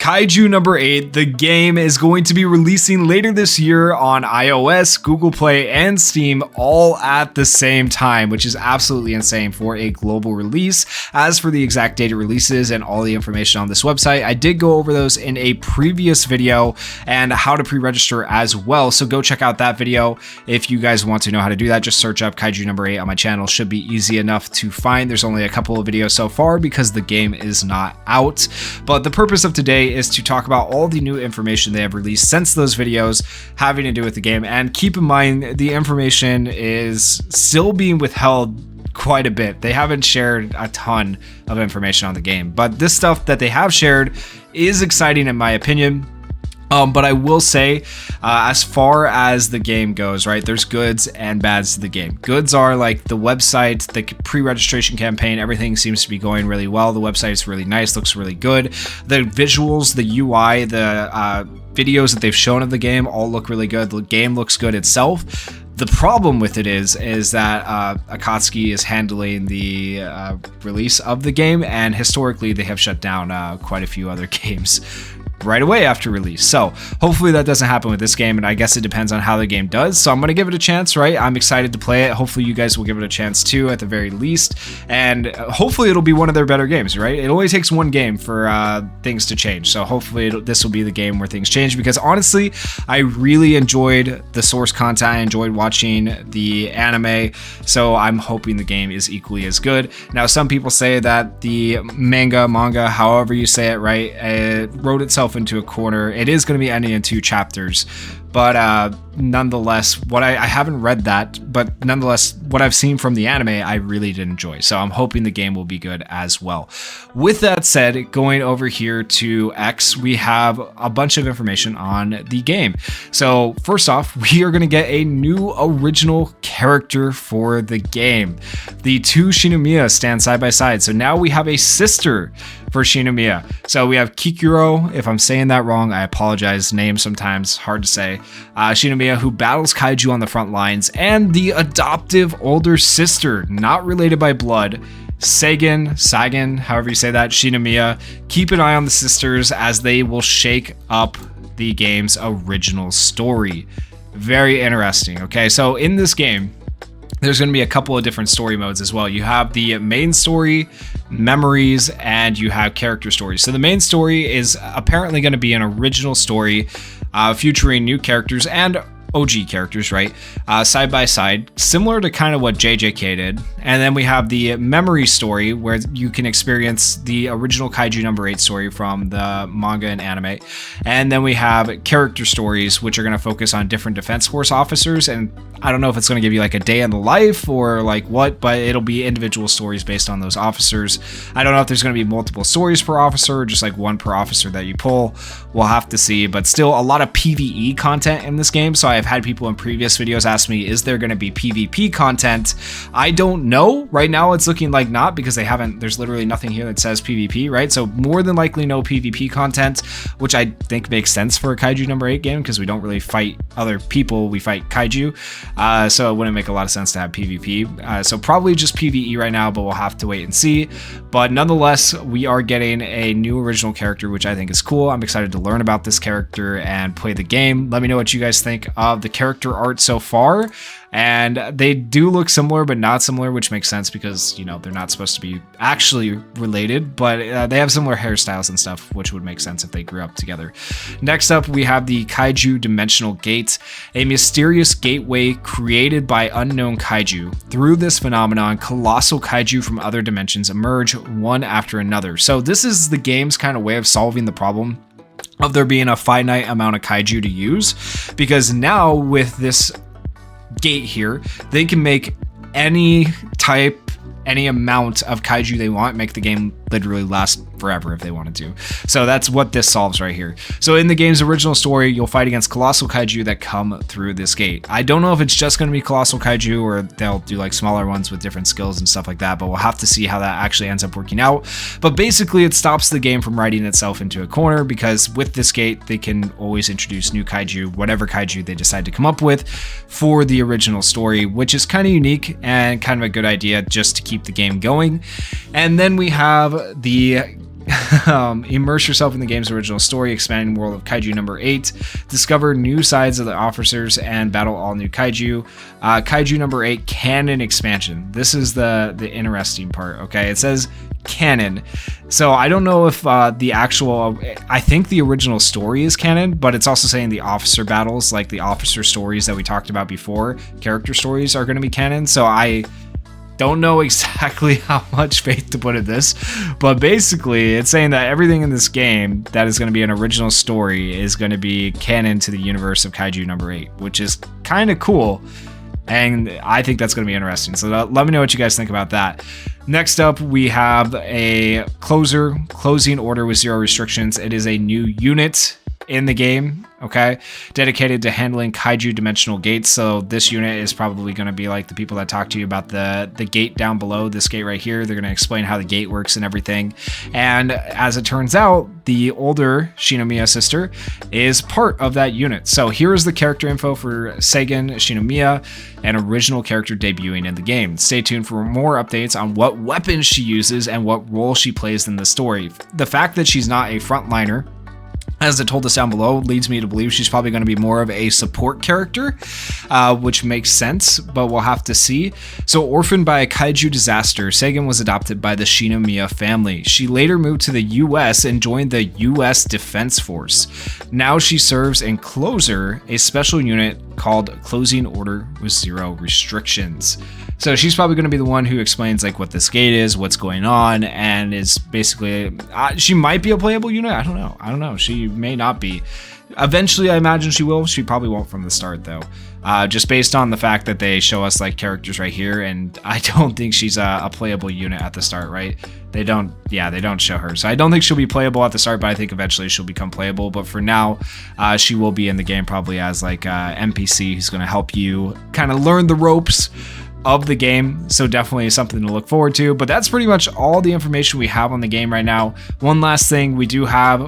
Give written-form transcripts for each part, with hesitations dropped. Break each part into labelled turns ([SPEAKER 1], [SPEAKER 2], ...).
[SPEAKER 1] Kaiju number 8, the game is going to be releasing later this year on iOS, Google Play, and Steam all at the same time, which is absolutely insane for a global release. As for the exact date it releases and all the information on this website, I did go over those in a previous video and how to pre-register as well, so go check out that video if you guys want to know how to do that. Just search up Kaiju number 8 on my channel. Should be easy enough to find. There's only a couple of videos so far because the game is not out, but the purpose of today is to talk about all the new information they have released since those videos having to do with the game. And keep in mind, the information is still being withheld quite a bit. They haven't shared a ton of information on the game, but this stuff that they have shared is exciting in my opinion. But I will say, as far as the game goes, right, there's goods and bads to the game. Goods are like the website, the pre-registration campaign, everything seems to be going really well. The website is really nice, looks really good. The visuals, the UI, the videos that they've shown of the game all look really good. The game looks good itself. The problem with it is that Akatsuki is handling the release of the game, and historically they have shut down quite a few other games right away after release. So hopefully that doesn't happen with this game, and I guess it depends on how the game does. So I'm gonna give it a chance, right? I'm excited to play it. Hopefully you guys will give it a chance too, at the very least, and hopefully it'll be one of their better games, right? It only takes one game for things to change, so hopefully this will be the game where things change, because honestly I really enjoyed the source content. I enjoyed watching the anime, so I'm hoping the game is equally as good. Now some people say that the manga, however you say it, right, it wrote itself into a corner. It is going to be ending in 2 chapters, but nonetheless, I haven't read that, but nonetheless, what I've seen from the anime, I really did enjoy. So I'm hoping the game will be good as well. With that said, going over here to X, we have a bunch of information on the game. So first off, we are going to get a new original character for the game. The 2 Shinomiya stand side by side. So now we have a sister for Shinomiya. So we have Kikuro, if I'm saying that wrong, I apologize. Names sometimes hard to say. Shinomiya, who battles Kaiju on the front lines, and the adoptive older sister, not related by blood, Sagan, however you say that, Shinomiya. Keep an eye on the sisters as they will shake up the game's original story. Very interesting. Okay, so in this game, there's going to be a couple of different story modes as well. You have the main story, memories, and you have character stories. So the main story is apparently going to be an original story featuring new characters and OG characters, right? Side by side, similar to kind of what JJK did. And then we have the memory story where you can experience the original Kaiju number 8 story from the manga and anime. And then we have character stories, which are going to focus on different Defense Force officers. And I don't know if it's going to give you like a day in the life or like what, but it'll be individual stories based on those officers. I don't know if there's going to be multiple stories per officer or just like one per officer that you pull. We'll have to see, but still a lot of PvE content in this game. So I've had people in previous videos ask me, is there going to be PvP content? I don't know. Right now it's looking like not, because there's literally nothing here that says PvP, right? So more than likely no PvP content, which I think makes sense for a Kaiju number 8 game, because we don't really fight other people, we fight Kaiju. So it wouldn't make a lot of sense to have PvP. So probably just PvE right now, but we'll have to wait and see. But nonetheless, we are getting a new original character, which I think is cool. I'm excited to learn about this character and play the game. Let me know what you guys think of the character art so far. And they do look similar but not similar, which makes sense because, you know, they're not supposed to be actually related, but they have similar hairstyles and stuff, which would make sense if they grew up together. Next up, we have the Kaiju Dimensional Gate, a mysterious gateway created by unknown Kaiju. Through this phenomenon, colossal Kaiju from other dimensions emerge one after another. So this is the game's kind of way of solving the problem of there being a finite amount of Kaiju to use, because now with this gate here, they can make any type, any amount of Kaiju they want, make the game literally last forever if they wanted to. So that's what this solves right here. So in the game's original story, you'll fight against colossal Kaiju that come through this gate. I don't know if it's just going to be colossal Kaiju or they'll do like smaller ones with different skills and stuff like that, but we'll have to see how that actually ends up working out. But basically it stops the game from writing itself into a corner, because with this gate they can always introduce new Kaiju, whatever Kaiju they decide to come up with for the original story, which is kind of unique and kind of a good idea just to keep the game going. And then we have the Immerse yourself in the game's original story, expanding the world of Kaiju number 8. Discover new sides of the officers and battle all new Kaiju. Kaiju number 8 canon expansion. This is the interesting part, okay? It says canon. So I don't know if the actual, I think the original story is canon, but it's also saying the officer battles, like the officer stories that we talked about before, character stories are going to be canon. So I don't know exactly how much faith to put in this, but basically it's saying that everything in this game that is going to be an original story is going to be canon to the universe of Kaiju number 8, which is kind of cool. And I think that's going to be interesting. So let me know what you guys think about that. Next up, we have a closing order with 0 restrictions. It is a new unit in the game, okay, dedicated to handling Kaiju dimensional gates. So this unit is probably going to be like the people that talk to you about the gate down below, this gate right here. They're going to explain how the gate works and everything. And as it turns out, the older Shinomiya sister is part of that unit. So here is the character info for Seigen Shinomiya, an original character debuting in the game. Stay tuned for more updates on what weapons she uses and what role she plays in the story. The fact that she's not a frontliner, as it told us down below, leads me to believe she's probably going to be more of a support character, which makes sense, but we'll have to see. So orphaned by a Kaiju disaster, Seigen was adopted by the Shinomiya family. She later moved to the US and joined the US Defense Force. Now she serves in Closer, a special unit called Closing Order with 0 restrictions. So she's probably going to be the one who explains like what this gate is, what's going on, and is basically, she might be a playable unit. I don't know. She may not be. Eventually, I imagine she will. She probably won't from the start though. Just based on the fact that they show us like characters right here, and I don't think she's a playable unit at the start, right? They don't show her. So I don't think she'll be playable at the start, but I think eventually she'll become playable. But for now, she will be in the game probably as like a NPC who's going to help you kind of learn the ropes of the game, so definitely something to look forward to. But that's pretty much all the information we have on the game right now. One last thing, we do have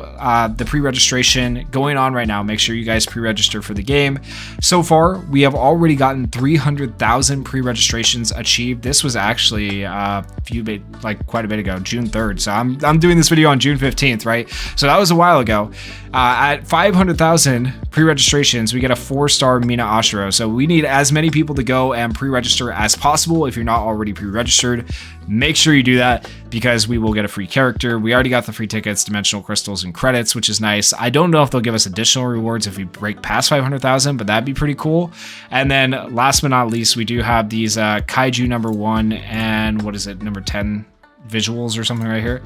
[SPEAKER 1] the pre-registration going on right now. Make sure you guys pre-register for the game. So far, we have already gotten 300,000 pre-registrations achieved. This was actually quite a bit ago, June 3rd. So I'm doing this video on June 15th, right? So that was a while ago. At 500,000 pre-registrations, we get a 4-star Mina Ashiro. So we need as many people to go and pre-register as possible. If you're not already pre-registered, make sure you do that, because we will get a free character. We already got the free tickets, dimensional crystals, and credits, which is nice. I don't know if they'll give us additional rewards if we break past 500,000, but that'd be pretty cool. And then last but not least, we do have these Kaiju number 1 and what is it, number 10 visuals or something right here.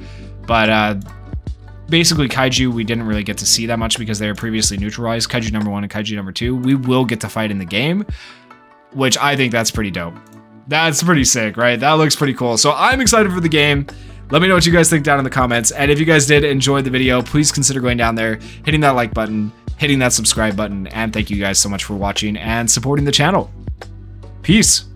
[SPEAKER 1] But basically Kaiju we didn't really get to see that much because they were previously neutralized. Kaiju number 1 and Kaiju number 2 we will get to fight in the game, which I think that's pretty dope. That's pretty sick, right? That looks pretty cool. So I'm excited for the game. Let me know what you guys think down in the comments. And if you guys did enjoy the video, please consider going down there, hitting that like button, hitting that subscribe button, and thank you guys so much for watching and supporting the channel. Peace.